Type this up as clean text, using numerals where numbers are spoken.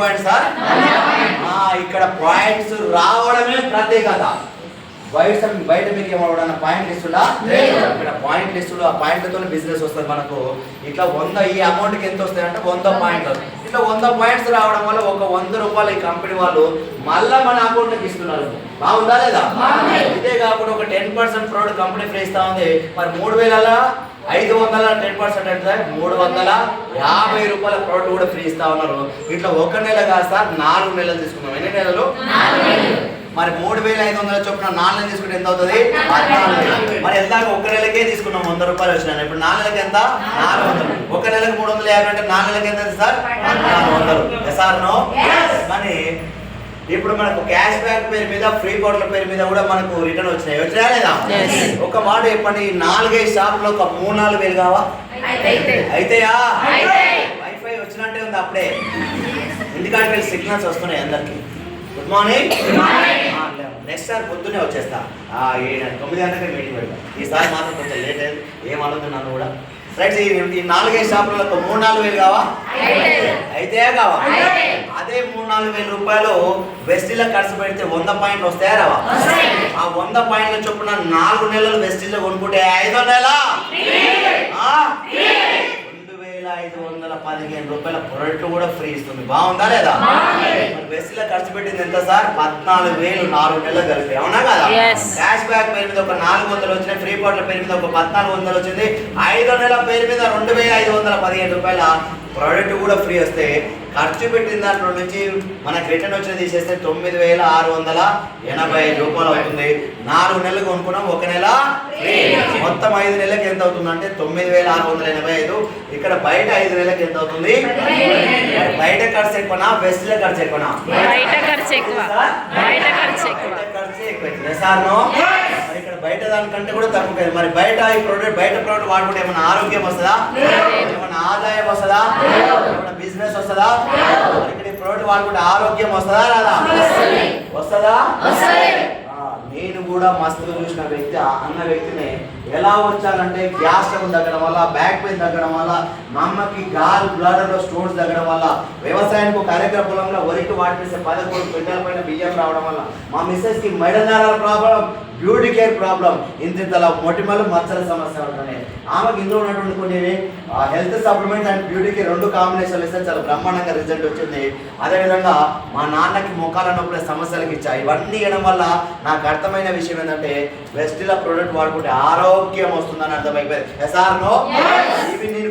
Points sir? ఇక్కడ points రావడమే ప్రత్యేకత. బయట మీకు ఏమన్నా పాయింట్ లిస్టులా? ఇక్కడ పాయింట్ లిస్టులు, ఆ పాయింట్లతో బిజినెస్ వస్తుంది మనకు. ఇట్లా 100 ఈ అమౌంట్కి ఎంత వస్తాయంటే 100 పాయింట్లు. ఇట్లా 100 పాయింట్స్ రావడం వల్ల ఒక 100 రూపాయలు ఈ కంపెనీ వాళ్ళు మళ్ళీ మన అకౌంట్లోకి ఇస్తున్నారు. బాగుందా లేదా? ఇదే కాకుండా ఒక 10% ప్రోడక్ట్ కంపెనీ ఫ్రీ ఇస్తా ఉంది. మరి 3,500 10% అంటే 350 రూపాయల ప్రోడక్ట్ కూడా ఫ్రీ ఇస్తా ఉన్నారు. ఇట్లా 1 నెల కాదు సార్, 4 నెలలు తీసుకున్నాం. ఎన్ని నెలలు? మరి 3,500 చొప్పున 4 నెలలు తీసుకుంటే ఎంత అవుతుంది? 14. మరి ఎందాక 1 నెలకే తీసుకున్నాం 100 రూపాయలు వచ్చినాయి. ఇప్పుడు 4 నెలలకి ఎంత? 400. 1 నెలకు 350 అంటే 4 నెలలకి ఎంత సార్? 1400. Sir no? కానీ ఇప్పుడు మనకు క్యాష్ బ్యాక్ పేరు మీద, ఫ్రీ కోట్ల పేరు మీద కూడా మనకు రిటర్న్ వచ్చినాయి. వచ్చినా లేదా? ఒక మాట చెప్పండి, 4-5 షాపులో ఒక 3-4 వేలు కావా? అయితేయా? వైఫై వచ్చినట్టే ఉంది అప్పుడే. ఎందుకంటే సిగ్నల్స్ వస్తున్నాయి అందరికి. Good morning. నెక్స్ట్ సార్ పొద్దున్నే వచ్చేస్తా. 9 గంటలకే మీటింగ్ పెడతా. ఈసారి మాత్రం కొంచెం లేట్ అయింది, ఏమనుకున్నాను కూడా. రైట్, ఈ 4-5 షాపులలో 3-4 వేలు కావా? అయితే కావా? అదే 3-4 వేల రూపాయలు వెస్టీలో ఖర్చు పెడితే 100 పాయింట్లు వస్తాయా రావా? ఆ 100 పాయింట్ల చొప్పున 4 నెలలు వెస్టీలో కొనుక్కుంటే 5వ నెల 2,515 రూపాయల ప్రొడక్ట్ కూడా ఫ్రీ ఇస్తుంది. బాగుందా లేదా? వెస్టీలో ఖర్చు పెట్టింది ఎంత సార్? 14,000 4 నెలలు కలిపి. అవునా కదా? క్యాష్ బ్యాక్ పేరు మీద ఒక 400 వచ్చినాయి, ఫ్రీ కోట్ల పేరు మీద ఒక 1,400 వచ్చింది. 5వ నెల పేరు మీద 2,515 రూపాయల ప్రోడక్ట్ కూడా ఫ్రీ వస్తే ఖర్చు పెట్టిన దాంట్లో నుంచి మనకు రిటర్న్ వచ్చిన తీసేస్తే 9,685 రూపాయలు అవుతుంది. 4 నెలలు కొనుక్కున్నాం, 1 నెల ఫ్రీ. మొత్తం 5 నెలలకు ఎంత అవుతుంది అంటే 9,685. ఇక్కడ బయట 5 నెలలకు ఎంత అవుతుంది? బయట ఖర్చు ఎక్కువనా, వెస్ట్లో ఖర్చు ఎక్కువనా? బయట ఖర్చు ఎక్కువ. Sir no? మరి ఇక్కడ బయట దానికంటే కూడా తక్కువ. మరి బయట ఈ బయట ప్రోడక్ట్ వాడుకుంటే ఏమన్నా ఆరోగ్యం వస్తుందా? ఏమన్నా ఆదాయం వస్తుందా? ఏమన్నా బిజినెస్ వస్తుందా? ఇక్కడ ఈ ప్రోడక్ట్ వాడుకుంటే ఆరోగ్యం వస్తుందా రాదా? వస్తుందా? నేను కూడా మస్తుగా చూసిన వ్యక్తి, అన్న వ్యక్తిని ఎలా వచ్చానంటే గ్యాస్ ట్రబుల్ తగ్గడం వల్ల, బ్యాక్ పెయిన్ తగ్గడం వల్ల, మా అమ్మకి గాల్ బ్లాడర్ లో స్టోన్స్ తగ్గడం వల్ల, వ్యవసాయానికి ఒక ఎకరా పొలంలో వరికి వాటిస్తే 11 క్వింటాల పైన బియ్యం రావడం వల్ల, మా మిస్సెస్ కి మెడనరాల ప్రాబ్లం, బ్యూటీ కేర్ ప్రాబ్లం, ఇంతలా మొటిమలు మచ్చల సమస్య ఉంటున్నాయి. ఆమెకు ఇందులో ఉన్నటువంటి కొన్ని health supplement and beauty care 2 కాంబినేషన్లు ఇస్తే చాలా బ్రహ్మాండంగా రిజల్ట్ వచ్చింది. అదేవిధంగా మా నాన్నకి మొక్కల నొప్పుల సమస్యలకు ఇచ్చాయి. ఇవన్నీ ఇవ్వడం వల్ల నాకు అర్థమైన విషయం ఏంటంటే వెస్టిలా ప్రోడక్ట్ వాడుకుంటే ఆరోగ్యం వస్తుందని అర్థమైపోయింది. Yes or no? ఇవి నేను